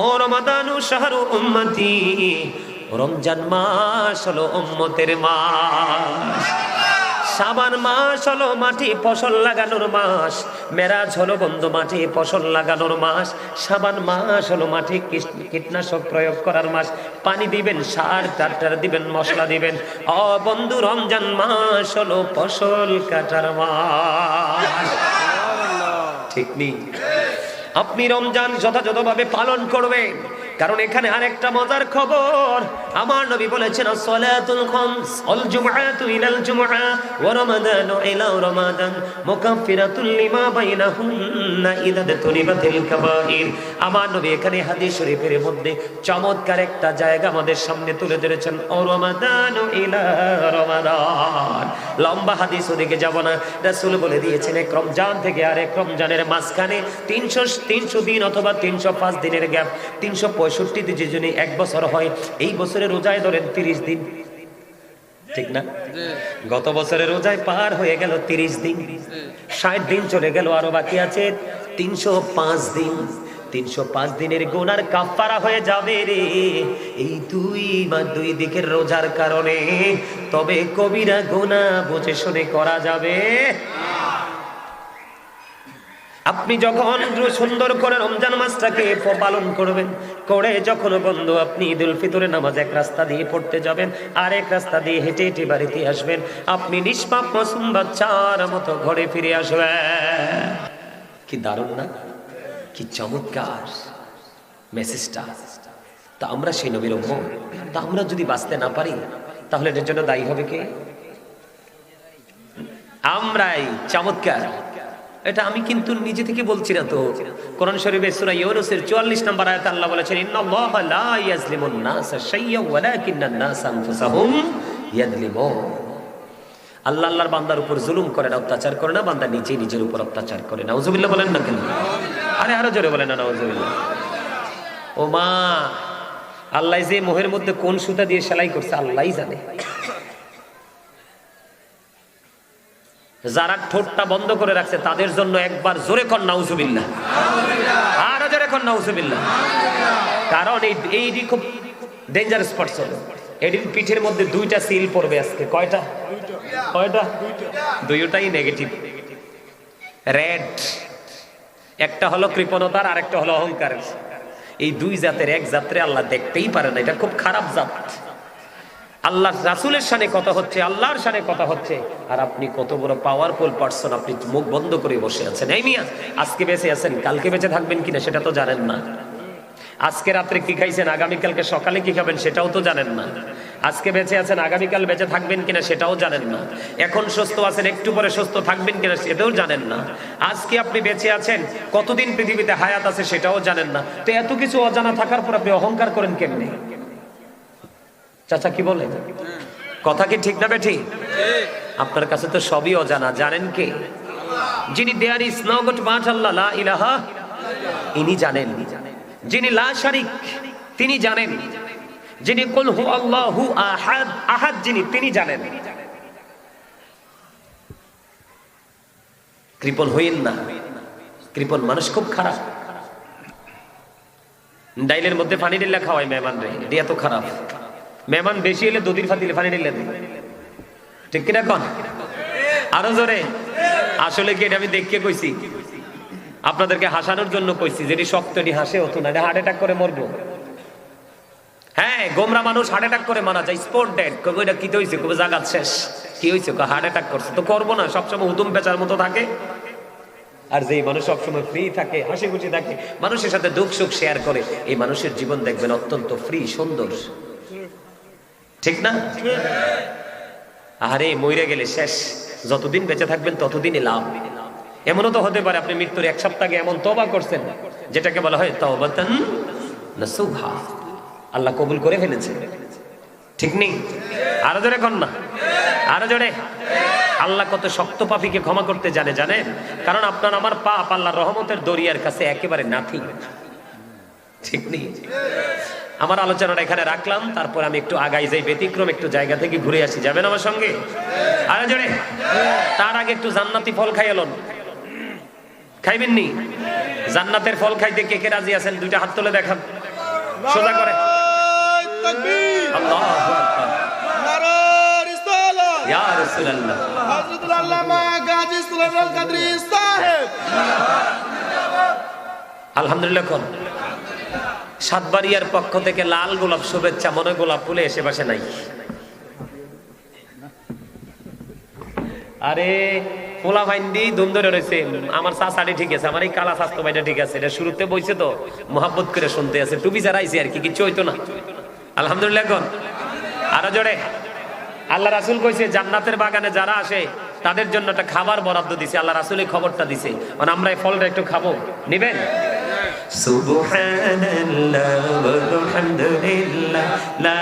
ও রমাদানু শাহরু উম্মতি, রমজান মাস হলো উম্মতের মাস। শাবান মাস হলো মাটি ফসল লাগানোর মাস। মেরাজ হলো বন্ধু মাটি ফসল লাগানোর মাস। শাবান মাস হলো মাটি কীটনাশক প্রয়োগ করার মাস। পানি দিবেন, সার টার দিবেন, মশলা দিবেন। ও বন্ধু, রমজান মাস হলো ফসল কাটার মাস। ঠিক নেই? আপনি রমজান যথাযথভাবে পালন করবেন, কারণ এখানে আরেকটা মজার খবর। আমার নবী বলেছেন, সালাতুল খামস ওয়াল জুমআতু ইলাল জুমআ ওয়া রমাদানু ইলা রমাদান মুকাফফিরাতুল লিমা বাইনাহুন্না ইযা তুনিবাতিল কাবাইর। আমার নবী এখানে হাদিস শরীফের মধ্যে চমৎকার একটা জায়গা আমাদের সামনে তুলে ধরেছেন। ও রমাদানু ইলা রমাদান, লম্বা হাদিস ওদিকে যাব না। রাসূল বলে দিয়েছেন, এক রমজান থেকে আরেক রমজানের মাঝখানে 300 দিন অথবা 305 দিনের গ্যাপ। 365 যে জন্য এক বছর হয়, এই বছরের রোজায় ধরেন 30 দিন, ঠিক না? গত বছরের রোজায় পার হয়ে গেল 30 দিন, 60 দিন চলে গেল, আরো বাকি আছে 305 দিন। 305 দিনের গুনার কাফারা হয়ে যাবে রে এই দুই দিকের রোজার কারণে। তবে কবিরা গুনাহ বুঝে শুনে করা যাবে। আপনি যখন সুন্দর করে রমজান মাসটাকে পালন করবেন, করে যখন বন্ধু আপনি ঈদুল ফিতরের নামাজ এক রাস্তা দিয়ে পড়তে যাবেন, আর এক রাস্তা দিয়ে হেঁটে হেঁটে বাড়িতে আসবেন, আপনি নিষ্পাপ মাসুম বাচ্চার মতো ঘরে ফিরে আসবেন। কি দারুণ না? কি চমৎকার মেসেজটা! তা আমরা সেই নবীর উম্মত, তা আমরা যদি বাঁচতে না পারি, তাহলে এর জন্য দায়ী হবে কে? আমরাই। চমৎকার! এটা আমি কিন্তু নিজে থেকে বলছি না তো। কোরআন শরীফে সূরা ইউনূসের 44 নম্বর আয়াতে আল্লাহ বলেছেন, ইন্নাল্লাহা লা ইয়াজলিমুন নাসা শাইয়্যান ওয়ালাকিন্নান নাসা আনফুসাহুম ইয়াজলিমুন। আল্লাহ আল্লাহর বান্দার উপর জুলুম করে না, অত্যাচার করে না, বান্দা নিজে নিজের উপর অত্যাচার করে। নাউজুবিল্লাহ বলেন না কেন? আরে আরো জোরে বলেন না নাউজুবিল্লাহ। ও মা, আল্লাহ যে মোহের মধ্যে কোন সুতা দিয়ে সেলাই করছে আল্লাহই জানে। যারা ঠোঁটটা বন্ধ করে রাখছে তাদের জন্য একবার জোরে কর নাউজুবিল্লাহ, আরো জোরে কর নাউজুবিল্লাহ। কারণ এই খুব ডেঞ্জারাস পারসন। এদিন পিঠের মধ্যে 2টা সিল পড়বে আজকে। কয়টা? দুইটাই নেগেটিভ, রেড। একটা হলো কৃপণতার, আর একটা হলো অহংকার। এই দুই জাতের এক জাতরে আল্লাহ দেখতেই পারে না। এটা খুব খারাপ জাত। আল্লাহ রাসূলের শানে কথা হচ্ছে, আল্লাহর শানে কথা হচ্ছে, আর আপনি কত বড় পাওয়ারফুল পারসন, আপনি মুখ বন্ধ করে বসে আছেন। এই মিয়া, আজকে বেঁচে আছেন, কালকে বেঁচে থাকবেন কিনা সেটা তো জানেন না। আজকে রাত্রে কি খাইছেন, আগামীকালকে সকালে কি খাবেন সেটাও তো জানেন না। আজকে বেঁচে আছেন, আগামীকাল বেঁচে থাকবেন কিনা সেটাও জানেন না। এখন সুস্থ আছেন, একটু পরে সুস্থ থাকবেন কিনা সেটাও জানেন না। আজকে আপনি বেঁচে আছেন, কতদিন পৃথিবীতে হায়াত আছে সেটাও জানেন না। তো এত কিছু অজানা থাকার পর আপনি অহংকার করেন কেমনে? চাচা কি বলেন? কথা কি ঠিক না বেঠি? আপনার কাছে তো সবই অজানা। জানেন কে? যিনি there is no god but Allah, লা ইলাহা, ইনি জানেন। যিনি লা শারিক, তিনি জানেন। যিনি কুল হু আল্লাহু আহাদ, আহাদ যিনি, তিনি জানেন। কৃপণ হইেন না। কৃপণ মানুষ খুব খারাপ। ডাইলের মধ্যে পানি ঢেলে খাওয়ায় মেহমান রে, এটা এত খারাপ। মেহমান বেশি হলে দুদিন ফাতিলে পানি ঢেলে দেয়, ঠিক কিনা কন? আরো জোরে। আসলে কি এটা আমি দেখে কইছি? আপনাদেরকে হাসানোর জন্য কইছি। যেটি শক্ত এটি হাসে হতো না, হার্ট অ্যাটাক করে মরবো। হ্যাঁ, গোমরা মানুষ হার্ট অ্যাটাক করে মারা যায়, স্পট ডেড। কবে এটা কি হয়েছে? কবে জাগাত শেষ। কি হয়েছে? হার্ট অ্যাটাক করছে। তো করবো না, সবসময় হুতুম পেঁচার মতো থাকে। আর যে মানুষ সবসময় ফ্রি থাকে, হাসি খুশি থাকে, মানুষের সাথে দুঃখ সুখ শেয়ার করে, এই মানুষের জীবন দেখবেন অত্যন্ত ফ্রি, সুন্দর, ঠিক না? আরে মইরে গেলে শেষ। যতদিন বেঁচে থাকবেন ততদিনই লাভ। এমনও তো হতে পারে আপনি মৃত্যুর 1 সপ্তাহ আগে এমন তওবা করছেন যেটাকে বলা হয় তাওবাতান নাসুহা, আল্লাহ কবুল করে ফেলেছে, ঠিক নেই? আরো জোরে কর না, আরো জোরে। আল্লাহ কত শক্ত পাপীকে ক্ষমা করতে জানে, জানেন? কারণ আপনার আমার পাপ আল্লাহর রহমতের দরিয়ার কাছে একেবারে নাথিং, ঠিক নেই? আমার আলোচনাটা এখানে রাখলাম, তারপর আমি একটু আগাই যাই, ব্যতিক্রম একটু জায়গা থেকে ঘুরে আসি। যাবেন আমার সঙ্গে? আরে জোরে। তার আগে একটু জান্নাতি ফল খাই এলন। খাইবেন নি? জান্নাতের ফল খাইতে কে কে রাজি আছেন? 2টা হাত তুলে দেখান। সোজা করে তাকবীর, আল্লাহু আকবার, নারায়ে রিসালাত, ইয়া রাসূলুল্লাহ। হযরতুল আল্লামা গাজী সুলাইমান কাদরী সাহেব। আলহামদুলিল্লাহ। কোন সাতবাড়িয়ার পক্ষ থেকে লাল গোলাপ শুভেচ্ছা, মনে গোলাপ ফুলে এসে পাশে নাই। আরে পোলা ভাইন্দি ধুম ধরে রয়েছে, আমার চাচাটি ঠিক আছে, আমার এই কালা স্বাস্থ্য ভাইটা ঠিক আছে, এটা শুরুতে বইছে তো মোহাব্বত করে শুনতে আছে, টুপি যারাইছে আর কি, কিছু হইতো না। আলহামদুলিল্লাহ। কোন আরো জোরে। আল্লাহ রাসূল কইছে জান্নাতের বাগানে যারা আসে তাদের জন্য একটা খাবার বরাদ্দ দিছে, আল্লাহ রাসূল এই খবরটা দিছে। মানে আমরা এই ফলটা একটু খাবো, নিবেন? সুবহানাল্লাহ ওয়ালহামদুলিল্লাহ লা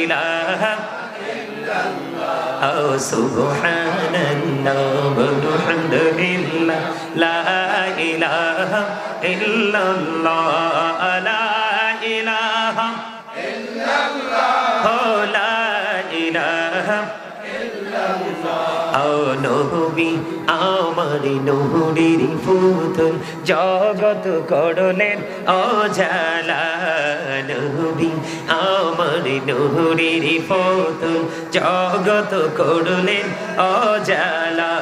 ইলাহা ইল্লাল্লাহ, ও সুবহানাল্লাহ ওয়ালহামদুলিল্লাহ লা ইলাহা ইল্লাল্লাহ, লা ইলাহা ইল্লাল্লাহ, লা ইলাহা ও নবী আমার নূরের পুতুল, জগৎ করলেন অজালা। নবী আমার নূরের পুতুল, জগৎ করলেন অজালা।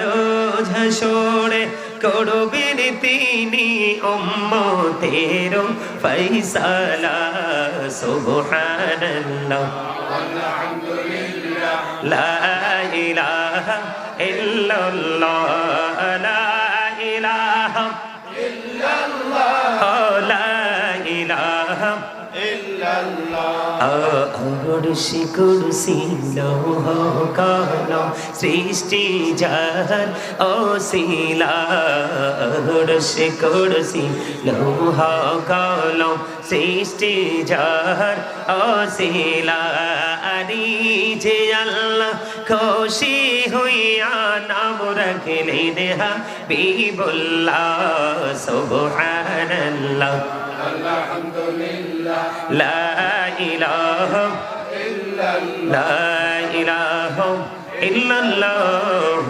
রোজ হাসরে করবেন তিনি উম্মতের ফয়সালা। সুবহানাল্লাহ ওয়ালহামদুলিল্লাহ লা ইলাহা ইল্লাল্লাহ, লা ইলাহা ইল্লাল্লাহ, লা ইলাহা অরশি কুরসি লৌহ কলম সৃষ্টি যার অসিলা। অরশি কুরসি লৌহ কলম সৃষ্টি যার অসিলা। আরি যে আল্লাহ খুশি হইয়া নাম রাখলেন হাবিবুল্লাহ। সুবহানাল্লাহ আলহামদুলিল্লাহ লা ইলাহা ইল্লাল্লাহ, লা ইলাহা ইল্লাল্লাহ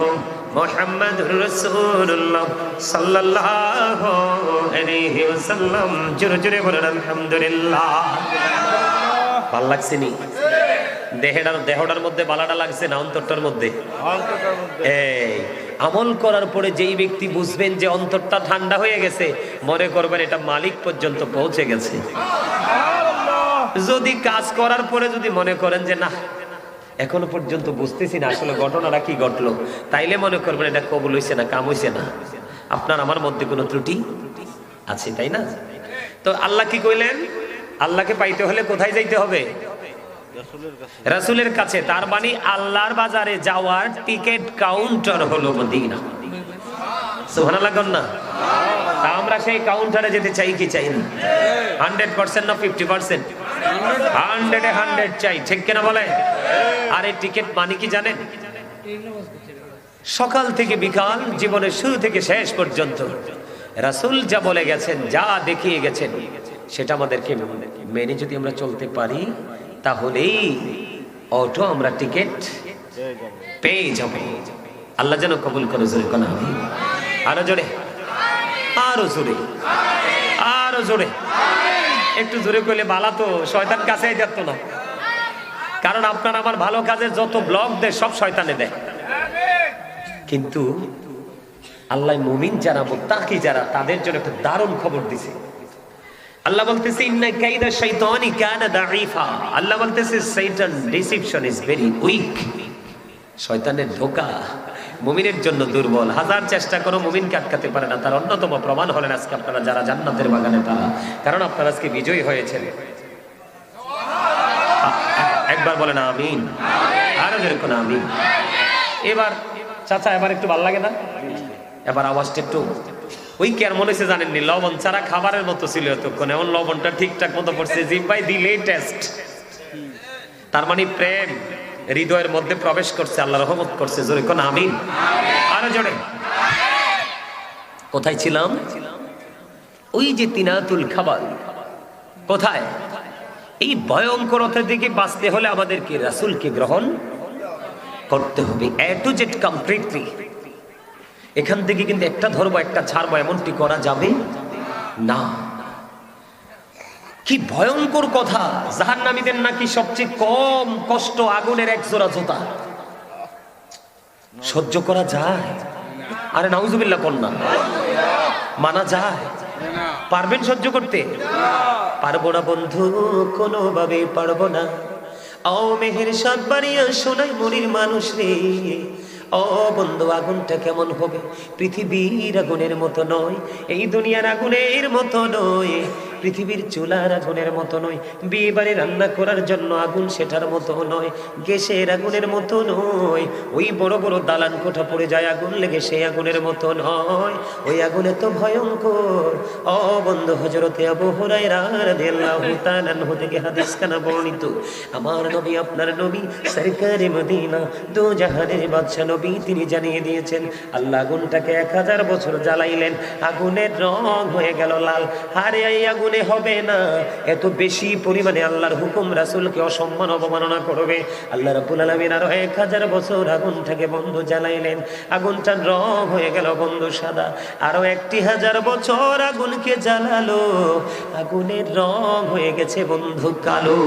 মুহাম্মাদুর রাসূলুল্লাহ সাল্লাল্লাহু আলাইহি ওয়াসাল্লাম। জোরে জোরে বলেন আলহামদুলিল্লাহ। ভালো লাগছে নি? দেহটার মধ্যে বালাটা লাগছে না অন্তরটার মধ্যে? এই আমল করার পরে যেই ব্যক্তি বুঝবেন যে অন্তরটা ঠান্ডা হয়ে গেছে, মনে করবেন এটা মালিক পর্যন্ত পৌঁছে গেছে। যদি কাজ করার পরে যদি মনে করেন যে না এখনো পর্যন্ত বুঝতেছি না আসলে ঘটনাটা কি ঘটলো, তাইলে মনে করবেন এটা কবুল হইছে না, কাম হইছে না, আপনার আমার মধ্যে কোনো ত্রুটি আছে, তাই না? তো আল্লাহ কি কইলেন? আল্লাহকে পাইতে হলে কোথায় যাইতে হবে? রাসূলের কাছে। তার মানে আল্লাহর বাজারে যাওয়ার টিকিট কাউন্টার হলো মদিনা। সুবহানাল্লাহ না? তা আমরা সেই কাউন্টারে যেতে চাই কি চাই না? 100% না 50%? 100 চাই, ঠিক কিনা বলে? আর এই টিকিট মানে কি জানেন? সকাল থেকে বিকাল, জীবনের শুরু থেকে শেষ পর্যন্ত রাসূল যা বলে গেছেন, যা দেখিয়ে গেছেন, সেটা আমাদেরকে মেনে যদি আমরা চলতে পারি তাহলেই অটো আমরা টিকিট পেয়ে যাব। আল্লাহ যেন কবুল করে। জোরে কোন আমিন। আরো জোরে, আরো জোরে, আরো জোরে। একটু জোরে কইলে বালা তো শয়তান কাছেই যেত না। কারণ আপনার আমার ভালো কাজের যত ব্লগ দেয় সব শয়তানে দেয়। কিন্তু আল্লাহ মুমিন যারা, মুত্তাকি যারা, তাদের জন্য একটা দারুণ খবর দিছে। আল্লাহ বলতেছে ইন্না কাইদা শাইতানি কানা দাঈফা। আল্লাহ বলতেছে শয়তান ডিসিপশন ইজ ভেরি উইক। শয়তানের ধোঁকা মুমিনের জন্য দুর্বল। হাজার চেষ্টা করো মুমিনকে আটকাতে পারে না। তার অন্যতম প্রমাণ হলেন আজকে আপনারা যারা জান্নাতের বাগানে তারা, কারণ আপনারা আজকে বিজয়ী হয়েছেন। একবার বলেন আমিন। আরো যেরকম আমিন। এবার চাচা এবার একটু ভালো লাগে না? এবার আওয়াজটা একটু ওই কেমন মনে হয়েছে জানেননি? লবণ ছাড়া খাবারের মতো ছিল এতক্ষণ, এমন লবণটা ঠিকঠাক মতো পড়ছে, জিহ্বায় দিলেই টেস্ট। তার মানে প্রেম হৃদয়ের মধ্যে প্রবেশ করছে, আল্লাহ রহমত করছে। জোরে কোন আমিন। আরো জোরে। কোথায় ছিলাম? ওই যে তিনাতুল খাবার। কোথায়? এই ভয়ঙ্করতা থেকে বাঁচতে হলে আমাদেরকে রাসূলকে গ্রহণ করতে হবে এ টু জেড কমপ্লিটলি। এখান থেকে কিন্তু একটা ধরবো একটা ছাড়বো এমনটি করা যাবে না। কি ভয়ঙ্কর কথা, জাহান্নামীদের নাকি সবচেয়ে কম কষ্ট আগুনের এক জোড়া জুতা। সহ্য করা যায়? আরে নাউজুবিল্লাহ কন্যা, মানা যায়? পারবেন সহ্য করতে? পারবো না বন্ধু, কোনোভাবে পারবো না। ও মেহের সাত বাড়িয়া সোনাই মরির মানুষ রে, ও বন্ধু আগুনটা কেমন হবে? পৃথিবীর আগুনের মতো নয়, এই দুনিয়ার আগুনের মতো নয়, পৃথিবীর চুলার আগুনের মতো নয়, বিয়ে বাড়ি রান্না করার জন্য আগুন সেটার মতো নয়, গ্যাসের আগুনের মতো নয়, ওই বড় বড় দালান কোঠা পড়ে যায় আগুন লেগে সেই আগুনের মতো নয়, ওই আগুন এত ভয়ঙ্কর। ও বন্ধু হযরতে আবু হুরায়রা রাদিয়াল্লাহু তাআলা আনহু থেকে হাদিস কানা বর্ণিত, আমার নবী আপনার নবী সরকারে মদিনা দু জাহানের বাদশা নবী তিনি জানিয়ে দিয়েছেন, আল্লাহ আগুনটাকে 1000 বছর জ্বালাইলেন, আগুনের রং হয়ে গেল লাল। আরে এই আগুনে হবে না, এত বেশি পরিমাণে আল্লাহর হুকুম রাসূলকে অসম্মান অবমাননা করবে। আল্লাহ রাব্বুল আলামিন আরো 1000 বছর আগুনটাকে বন্ধু জ্বালাইলেন, আগুনটার রং হয়ে গেল বন্ধু সাদা। আরো 1000 বছর আগুনকে জ্বালালো, আগুনের রং হয়ে গেছে বন্ধু কালো।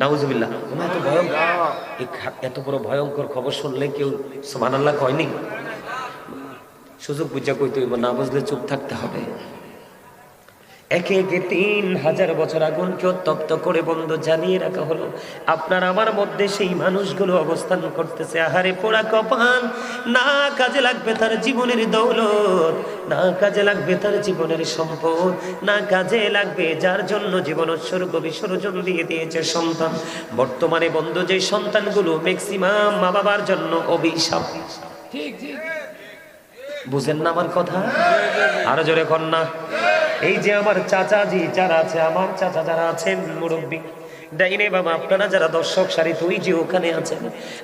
নাউজুবিল্লাহ। এত বড় ভয়ঙ্কর খবর শুনলে কেউ সুবহানাল্লাহ কয়নি? সুযোগ বুঝা কইতে হইব, না বুঝলে চুপ থাকতে হবে। একে একে 3000 বছর আগুনকে উত্তপ্ত করে বন্ধু জানিয়ে রাখা হলো। আপনার আমার মধ্যে সেই মানুষগুলো অবস্থান করতেছে, আহারে পোড়া কপাল, না কাজে লাগবে তার জীবনের দৌলত, না কাজে লাগবে তার জীবনের সম্পদ, না কাজে লাগবে যার জন্য জীবন উৎসর্গ বিসর্জন দিয়ে দিয়েছে সন্তান। বর্তমানে বন্ধু যে সন্তানগুলো ম্যাক্সিমাম মা বাবার জন্য অভিশাপ। ঠিক ঠিক, বুঝেন না আমার কথা? আরো জোরে কন্যা। এই যে আমার চাচাজি যারা আছে, আমার চাচা যারা আছেন মুরব্বী ডাইনে বাবা, আপনারা যারা দর্শক সারি তুই যে ওখানে আছেন,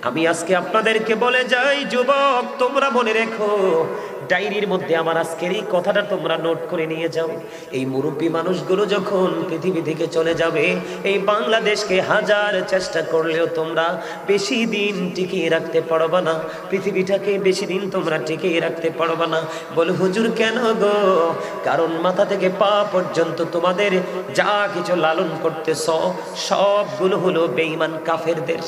আমি আজকে আপনাদেরকে বলে যাই যুবক, তোমরা মনে রেখো, ডায়েরির মধ্যে আমার আজকের এই কথাটা তোমরা নোট করে নিয়ে যাও। এই মুরব্বী মানুষগুলো যখন পৃথিবী থেকে চলে যাবে, এই বাংলাদেশকে হাজার চেষ্টা করলেও তোমরা বেশি দিন টিকিয়ে রাখতে পারবা না, পৃথিবীটাকে বেশি দিন তোমরা টিকিয়ে রাখতে পারবা না। বলে হুজুর কেন গো? কারণ মাথা থেকে পা পর্যন্ত তোমাদের যা কিছু লালন করতেছ সবগুলো হলো বেঈমান কাফেরদের।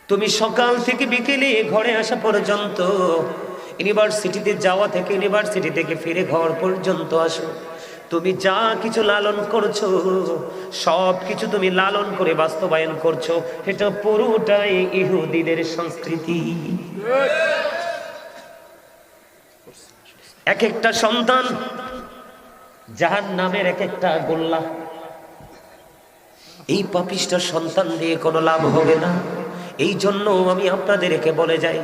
তুমি সকাল থেকে বিকেলে ঘরে আসা পর্যন্ত, ইউনিভার্সিটিতে যাওয়া থেকে ইউনিভার্সিটি থেকে ফিরে ঘর পর্যন্ত আসো, তুমি যা কিছু লালন করছো সব কিছু তুমি লালন করে বাস্তবায়ন করছো, এটা পুরোটাই ইহুদিদের সংস্কৃতি। এক একটা সন্তান জাহান্নামের এক একটা গোল্লা। এই পাপিষ্ঠ সন্তান দিয়ে কোনো লাভ হবে না। এই জন্য আমি আপনাদেরকে বলে যাই,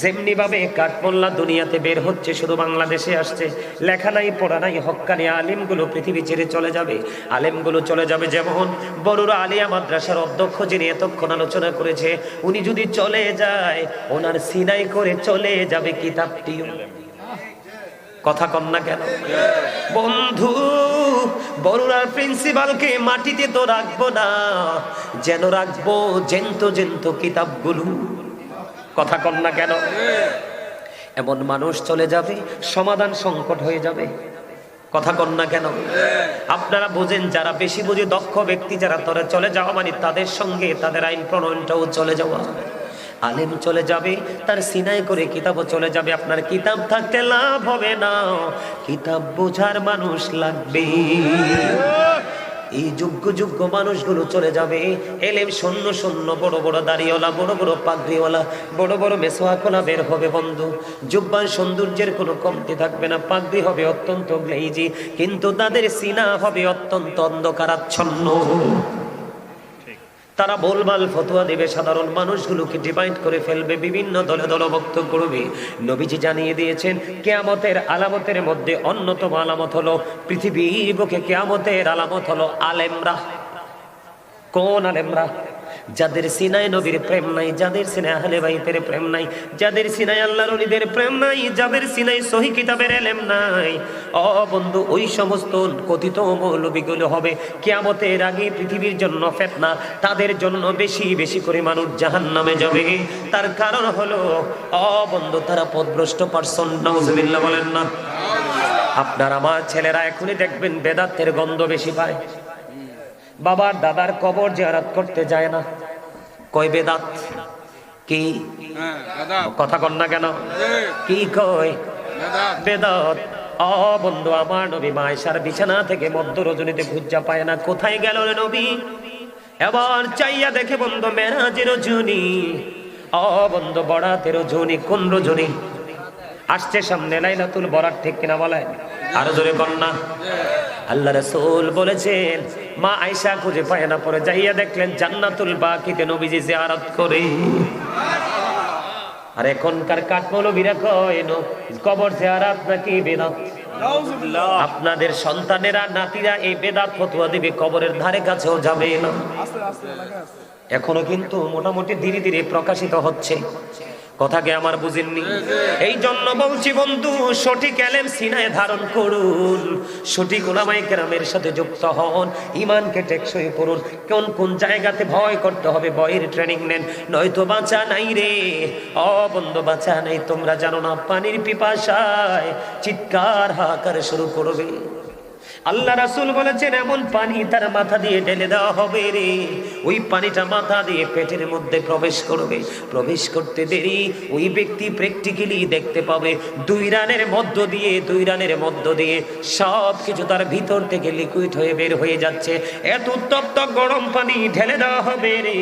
যেমনি ভাবে কাঠমোল্লা দুনিয়াতে বের হচ্ছে, শুধু বাংলাদেশে আসছে, লেখা নাই পড়া নাই, হক্কানি আলিমগুলো পৃথিবী ছেড়ে চলে যাবে, আলেমগুলো চলে যাবে। যেমন বড়ুরা আলিয়া মাদ্রাসার অধ্যক্ষ যিনি এতক্ষণ আলোচনা করেছে, উনি যদি চলে যায়, ওনার সিনাই করে চলে যাবে কিতাবটিও। কথা কন না কেন বন্ধু? বড়ুরার প্রিন্সিপালকে মাটিতে তো রাখবো না, যেন রাখবো জেন্ত জেন্ত কিতাবগুলো। কথা কন না কেন? এমন মানুষ চলে যাবে, সমাধান সংকট হয়ে যাবে। কথা কন না কেন? আপনারা বোঝেন, যারা বেশি বুঝে দক্ষ ব্যক্তি যারা তোরা চলে যাওয়া মানে তাদের সঙ্গে তাদের আইন প্রণয়নটাও চলে যাওয়া। আলেম চলে যাবে, তার সিনাই করে কিতাবও চলে যাবে। আপনার কিতাব থাকতে লাভ হবে না, কিতাব বোঝার মানুষ লাগবে। এই যোগ্য যোগ্য মানুষগুলো চলে যাবে, এলেম শূন্য শূন্য, বড় বড় দাড়িওয়ালা, বড় বড় পাগড়িওয়ালা, বড় বড় মেসওয়াকওয়ালা বের হবে বন্ধু। জুব্বার সৌন্দর্যের কোনো কমতি থাকবে না, পাগড়ি হবে অত্যন্ত গ্লেজি, কিন্তু তাদের সিনা হবে অত্যন্ত অন্ধকারাচ্ছন্ন। তারা বলবাল ফতোয়া দেবে, সাধারণ মানুষগুলোকে ডিভাইড করে ফেলবে, বিভিন্ন দলে দলভুক্ত করবে। নবীজি জানিয়ে দিয়েছেন, কিয়ামতের আলামতের মধ্যে অন্যতম আলামত হলো, পৃথিবীর বুকে কিয়ামতের আলামত হলো আলেমরা। কোন আলেমরা? যাদের সিনায় নবীর প্রেম নাই, যাদের সিনায় আহলে বাইতের প্রেম নাই, যাদের সিনায় আল্লাহর ওলিদের প্রেম নাই, যাদের সিনায় সহি কিতাবের ইলম নাই। ও বন্ধু, ওই সমস্ত কথিত মৌলবীগুলো হবে কিয়ামতের আগে পৃথিবীর জন্য ফিতনা, তাদের জন্য বেশি বেশি করে মানুষ জাহান্নামে যাবে। তার কারণ হলো ও বন্ধু, তারা পথভ্রষ্ট পারসন। নাউজুবিল্লাহ বলেন না? আপনার আমার ছেলেরা এখনই দেখবেন বেদাতের গন্ধ বেশি পায়, বাবার দাদার কবর জিয়ারত করতে যায় না। কয় বেদাত কি কথা কন না কেন? কি কয় বেদাত? ও বন্ধু আমার, নবী মা আয়েশার বিছানা থেকে মধ্য রজনীতে খুঁজা পায় না, কোথায় গেল রে নবী? এবার চাইয়া দেখে বন্ধু মেরাজের রজনী। ও বন্ধু বরাতের রজনী। কোন রজনী আসছে সামনে? লাইলাতুল বরাত, ঠিক কিনা বলে? আরো জোরে কন্যা। আল্লাহ রাসূল বলেছেন মা আয়েশা খুঁজে পায় না, পরে যাইয়া দেখলেন জান্নাতুল বাকিতে নবীজি জিয়ারত করে। আর এখনকার কাঠমৌলবীরা কয় কবর জিয়ারত নাকি বেদাত। আপনাদের সন্তানেরা নাতিরা এই বেদাত ফতোয়া দিবে, কবরের ধারে কাছেও যাবে না। এখনো কিন্তু মোটামুটি ধীরে ধীরে প্রকাশিত হচ্ছে। কথাকে আমার বুঝেননি? এই জন্য বলছি বন্ধু, সঠিক এলেম সিনায় ধারণ করুন, সঠিক উলামায়ে কেরামের সাথে যুক্ত হন, ইমানকে টেকসই করুন। কোন কোন জায়গাতে ভয় করতে হবে ভয়ের ট্রেনিং নেন, নয়তো বাঁচা নাই রে। ও বন্ধু বাঁচা নাই। তোমরা জানো না পানির পিপাসায় চিৎকার হাহাকার শুরু করবে। আল্লাহ রাসূল বলেছেন এমন পানি তার মাথা দিয়ে ঢেলে দেওয়া হবে রে, ওই পানিটা মাথা দিয়ে পেটের মধ্যে প্রবেশ করবে। প্রবেশ করতে দেরি ওই ব্যক্তি প্র্যাকটিক্যালি দেখতে পাবে 2 রানের মধ্য দিয়ে সব কিছু তার ভিতর থেকে লিকুইড হয়ে বের হয়ে যাচ্ছে। এত উত্তপ্ত গরম পানি ঢেলে দেওয়া হবে রে।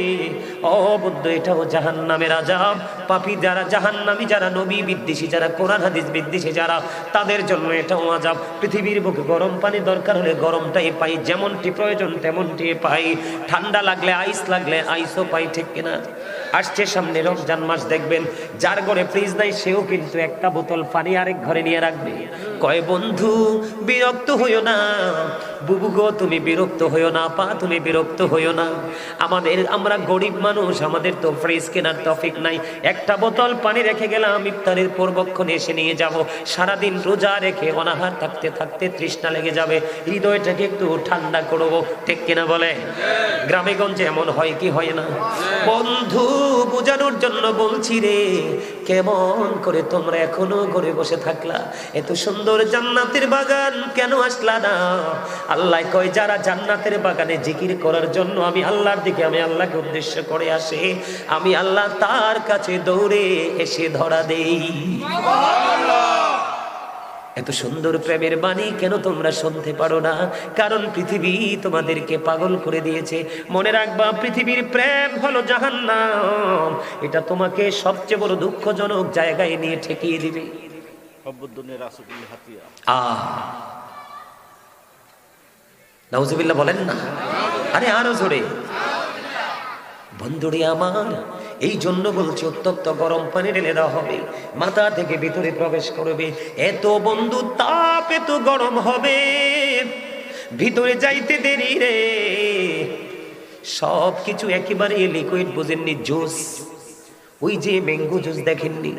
ও বন্ধু, এটাও জাহান্নামের আযাব। পাপী যারা, জাহান্নামী যারা, নবী বিদ্বেষী যারা, কোরআন হাদিস বিদ্বেষী যারা, তাদের জন্য এটাও আযাব। পৃথিবীর বুকে গরম পানি দরকার হলে গরমটাই পাই, যেমনটি প্রয়োজন তেমনটি পাই। ঠান্ডা লাগলে আইস লাগলে আইসও পাই, ঠিক কিনা? আসছে সামনে রমজান মাস, দেখবেন যার ঘরে ফ্রিজ নাই সেও কিন্তু একটা বোতল পানি আরেক ঘরে নিয়ে রাখবে। কয় বন্ধু বিরক্ত হইও না, বুবু গো তুমি বিরক্ত হইও না, পা তুমি বিরক্ত হইও না। আমরা গরিব মানুষ, আমাদের তো ফ্রিজ কেনার তৌফিক নাই। একটা বোতল পানি রেখে গেলাম, ইফতারের পূর্বক্ষণে এসে নিয়ে যাব। সারাদিন রোজা রেখে অনাহার থাকতে থাকতে তৃষ্ণা লেগে যাবে, হৃদয়টাকে একটু ঠান্ডা করবো, ঠিক কিনা বলে? গ্রামে গঞ্জে এমন হয় কি হয় না? বন্ধু বোঝানোর জন্য বলছি রে, কেমন করে তোমরা এখনো ঘরে বসে থাকলা? এত সুন্দর জান্নাতের বাগান কেন আসলা না? আল্লাহ কয় যারা জান্নাতের বাগানে জিকির করার জন্য আমি আল্লাহর দিকে, আমি আল্লাহকে উদ্দেশ্য করে আসে, আমি আল্লাহ তার কাছে দৌড়ে এসে ধরা দেই। এত সুন্দর প্রেমের বাণী কেন তোমরা শুনতে পারো না? কারণ পৃথিবী তোমাদেরকে পাগল করে দিয়েছে। মনে রাখবা, পৃথিবীর প্রেম হলো জাহান্নাম। এটা তোমাকে সবচেয়ে বড় দুঃখজনক জায়গায় নিয়ে ঠেকিয়ে দিবে। নাউজুবিল্লাহ বলেন না? আরে আরো জোরে। বন্ধুরে আমার, এই জন্য বলছি উত্তপ্ত গরম পানি ঢেলে দেওয়া হবে, মাথা থেকে ভিতরে প্রবেশ করবে। এত বন্ধু তাপ, এত গরম হবে, ভিতরে যাইতে দেরি রে। সব কিছু একেবারে লিকুইড, বুঝেননি? জুস, ওই যে ম্যাঙ্গো জুস দেখেননি?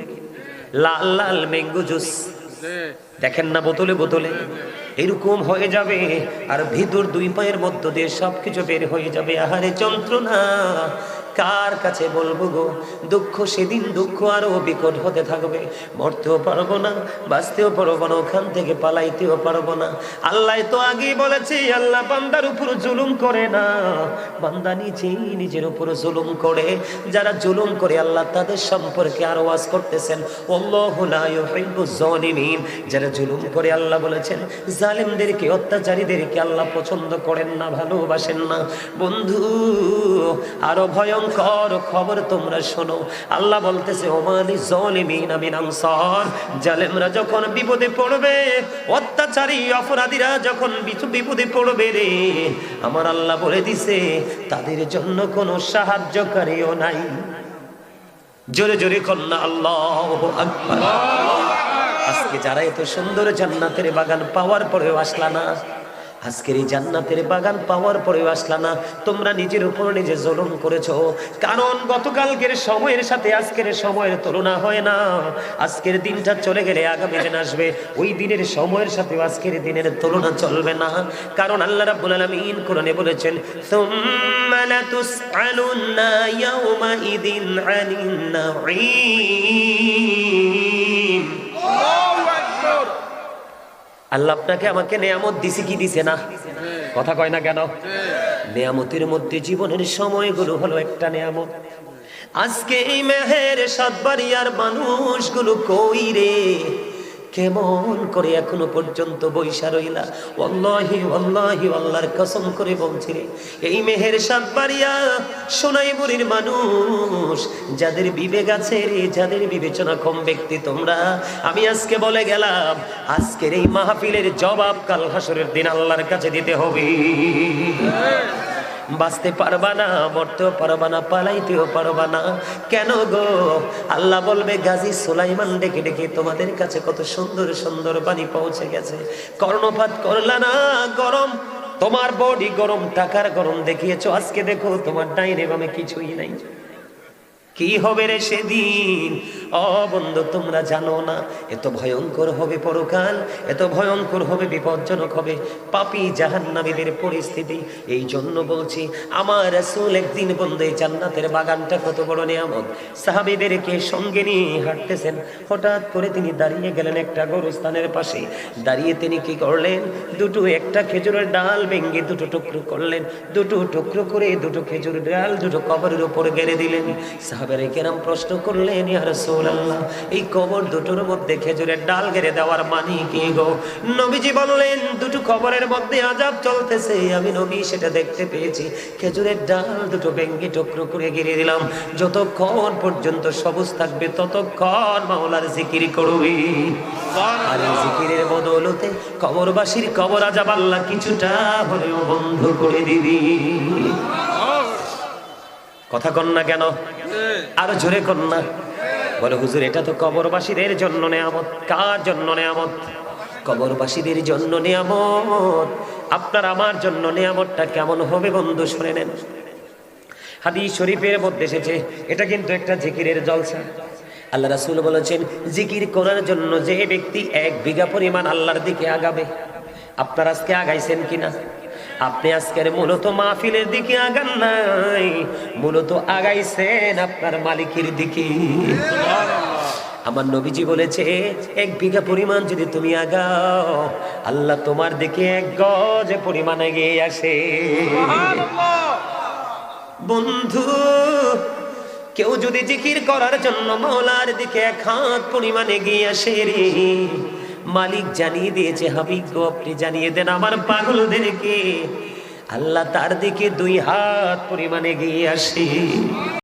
লাল লাল ম্যাঙ্গো জুস দেখেন না বোতলে বোতলে? এরকম হয়ে যাবে, আর ভিতর 2 পায়ের মধ্য দিয়ে সবকিছু বের হয়ে যাবে। আহারে যন্ত্রণা, কার কাছে বলবো গো? দুঃখ সেদিন দুঃখ আরো বিকট হতে থাকবে। মরতেও পারবো না, বাঁচতেও পারবো না, ওখান থেকে পালাইতেও পারবো না। আল্লাহ তো আগেই বলেছে, আল্লাহ বান্দার উপর জুলুম করে না, বান্দা নিজের উপর জুলুম করে। যারা জুলুম করে আল্লাহ তাদের সম্পর্কে আরো ওয়াজ করতেছেন, আল্লাহু লা ইউহিব্বুজ জালিমিন। যারা জুলুম করে আল্লাহ বলেছেন, জালিমদেরকে, অত্যাচারীদেরকে আল্লাহ পছন্দ করেন না, ভালোবাসেন না। বন্ধু আরো ভয়ঙ্কর খবর তোমরা শোনো। আল্লাহ বলতেছে, ওমালি জালিমিন মিন আনসার। জালেমরা যখন বিপদে পড়বে, অত্যাচারী অপরাধীরা যখন বিপদে পড়বে রে, আমার আল্লাহ বলে দিছে তাদের জন্য কোনো সাহায্যকারীও নাই। জোরে জোরে কন্যা আল্লাহু আকবার। আজকে যারা এত সুন্দর জান্নাতের বাগান পাওয়ার পরেও আসলা না, আজকের এই জান্নাতের বাগান পাওয়ার পরেও আসলা না, তোমরা নিজের উপর নিজে জুলুম করেছো। কারণ গতকালকের সময়ের সাথে আজকের সময়ের তুলনা হয় না। আজকের দিনটা চলে গেলে আগামী দিন আসবে, ওই দিনের সময়ের সাথে আজকের দিনের তুলনা চলবে না। কারণ আল্লাহ রাব্বুল আলামিন কোরআনে বলেছেন, সুম্মা লাতুসআলুন্না ইয়াওমাইদিন আনিন নাঈম। আল্লাহ আপনাকে আমাকে নেয়ামত দিছে কি দিছে না? কথা কয় না কেন? নেয়ামতের মধ্যে জীবনের সময়গুলো হলো একটা নেয়ামত। আজকে এই মেহের সাতবাড়িয়ার মানুষগুলো কই রে? কেমন করে এখনো পর্যন্ত বৈশা রইলা? ওয়াল্লাহি ওয়াল্লাহি আল্লাহর কসম করে বলছি রে, এই মেহের সাতবাড়িয়া সোনাইমুড়ির মানুষ যাদের বিবেক আছে রে, যাদের বিবেচনা কম ব্যক্তি তোমরা, আমি আজকে বলে গেলাম আজকের এই মাহফিলের জবাব কাল হাসরের দিন আল্লাহর কাছে দিতে হবে। বাঁচতে পারবা না, মরতেও পারবা না, পালাইতেও পারবা না। কেন গো? আল্লাহ বলবে গাজী সুলাইমান ডেকে ডেকে তোমাদের কাছে কত সুন্দর সুন্দর বাণী পৌঁছে গেছে, কর্ণপাত করলা না। গরম তোমার বডি গরম, টাকার গরম দেখিয়েছো, আজকে দেখো তোমার ডাইনে বামে কিছুই নাই। কি হবে রে সেদিন? ও বন্ধু, তোমরা জানো না এত ভয়ঙ্কর হবে পরকাল, এত ভয়ঙ্কর হবে, বিপজ্জনক হবে পাপী জাহান্নামীদের পরিস্থিতি। এই জন্য বলছি, আমার রাসূল একদিন বন্ধু এই জান্নাতের বাগানটা কত বড় নিয়ামত, সাহাবীদেরকে সঙ্গে নিয়ে হাঁটতেছেন, হঠাৎ করে তিনি দাঁড়িয়ে গেলেন একটা গোরস্থানের পাশে। দাঁড়িয়ে তিনি কি করলেন? একটা খেজুরের ডাল ভেঙে দুটো টুকরো করলেন, দুটো টুকরো করে দুটো খেজুরের ডাল দুটো কবরের উপর গেড়ে দিলেন। সাহাবায়ে কেরাম প্রশ্ন করলেন, ইয়া রাসূলুল্লাহ, এই কবর দুটোর মধ্যে খেজুরের ডাল গেড়ে দেওয়ার মানে কি গো? নবীজি বললেন, দুটো কবরের মধ্যে আযাব চলতেছে, আমি নবী সেটা দেখতে পেয়েছি। খেজুরের ডাল দুটো ভেঙে টুকরো করে গেড়ে দিলাম, যতক্ষণ পর্যন্ত সবুজ থাকবে ততক্ষণ মাওলার জিকির করবি। আর এই জিকিরের বদৌলতে কবরবাসীর কবর আযাব আল্লাহ কিছুটা হলেও বন্ধ করে দিবি। কথা কন না কেন? আরো জোরে কন না। বলে হুজুর, এটা তো কবরবাসীদের জন্য নেয়ামত। কার জন্য নেয়ামত? কবরবাসীদের জন্য নেয়ামত। আপনার আমার জন্য নেয়ামতটা কেমন হবে বন্ধু শুনে নেন। হাদিস শরীফের মধ্যে এসেছে, এটা কিন্তু একটা জিকিরের জলসা। আল্লাহ রাসূল বলেছেন, জিকির করার জন্য যে ব্যক্তি 1 বিঘা পরিমাণ আল্লাহর দিকে আগাবে। আপনার আজকে আগাইছেন কিনা? আপনি আজকের মূলত মাহফিলের দিকে আগান নাই, মূলত আগাইছেন আপনার মালিকের দিকে। আমার নবীজি বলেছে, 1 বিঘা পরিমাণ যদি তুমি আগাও, আল্লাহ তোমার দিকে 1 গজ পরিমাণ এগিয়ে আসে। বন্ধু, কেউ যদি জিকির করার জন্য মাওলার দিকে 1 হাত পরিমাণ এগিয়ে আসে রে, মালিক জানিয়ে দিয়েছে, হাবিব গো আপনি জানিয়ে দেন আমার পাগলদেরকে, আল্লাহ তার দিকে 2 হাত পরিমাণ এগিয়ে আসে।